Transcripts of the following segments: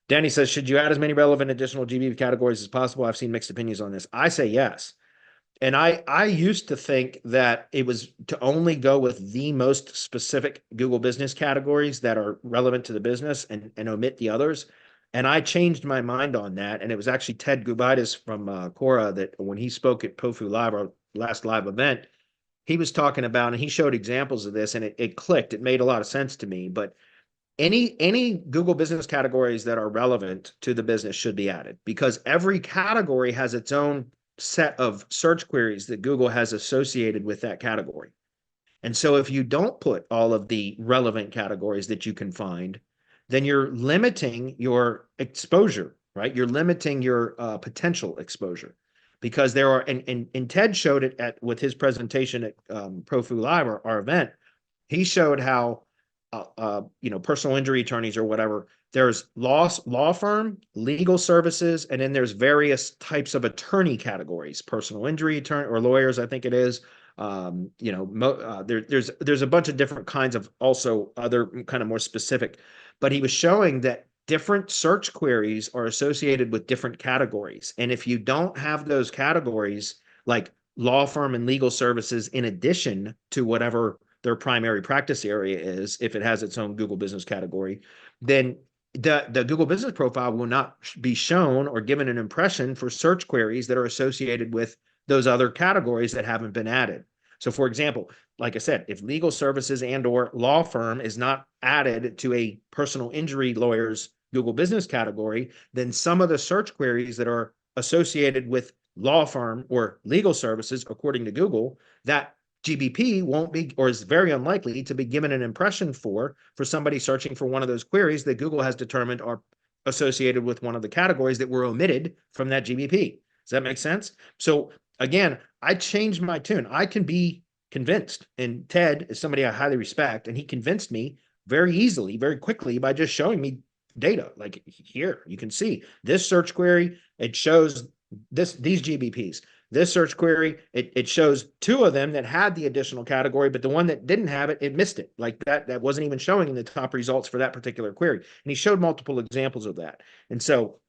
Danny says, should you add as many relevant additional GBP categories as possible? I've seen mixed opinions on this. I say yes. And I used to think that it was to only go with the most specific Google business categories that are relevant to the business and omit the others. And I changed my mind on that. And it was actually Ted Gubitis from Quora that when he spoke at POFU Live, our last live event, he was talking about, and he showed examples of this, and it clicked. It made a lot of sense to me. But any Google business categories that are relevant to the business should be added because every category has its own set of search queries that Google has associated with that category. And so if you don't put all of the relevant categories that you can find, then you're limiting your exposure, right? You're limiting your potential exposure because there are, and Ted showed it at with his presentation at ProFu Live, our event. He showed how personal injury attorneys or whatever. There's law firm, legal services, and then there's various types of attorney categories, personal injury attorney or lawyers, I think it is. There's a bunch of different kinds of also other kind of more specific, but he was showing that different search queries are associated with different categories. And if you don't have those categories, like law firm and legal services, in addition to whatever their primary practice area is, if it has its own Google business category, then the Google business profile will not be shown or given an impression for search queries that are associated with those other categories that haven't been added. So for example, like I said, if legal services and or law firm is not added to a personal injury lawyer's Google business category, then some of the search queries that are associated with law firm or legal services, according to Google, that GBP won't be, or is very unlikely to be given an impression for somebody searching for one of those queries that Google has determined are associated with one of the categories that were omitted from that GBP. Does that make sense? So again, I changed my tune. I can be convinced, and Ted is somebody I highly respect, and he convinced me very easily, very quickly by just showing me data. Like here, you can see this search query, it shows these GBPs. This search query, it shows two of them that had the additional category, but the one that didn't have it, it missed it. Like that wasn't even showing in the top results for that particular query. And he showed multiple examples of that. And so,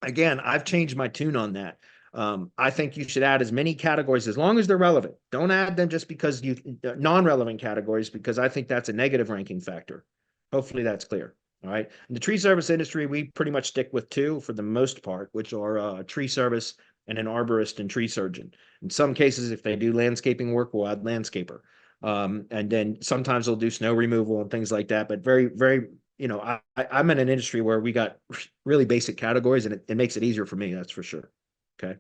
again, I've changed my tune on that. I think you should add as many categories as long as they're relevant. Don't add them just because you non-relevant categories, because I think that's a negative ranking factor. Hopefully that's clear. All right. In the tree service industry, we pretty much stick with two for the most part, which are tree service and an arborist and tree surgeon. In some cases, if they do landscaping work, we'll add landscaper. And then sometimes they'll do snow removal and things like that. But very, very, I'm in an industry where we got really basic categories, and it makes it easier for me. That's for sure. Okay.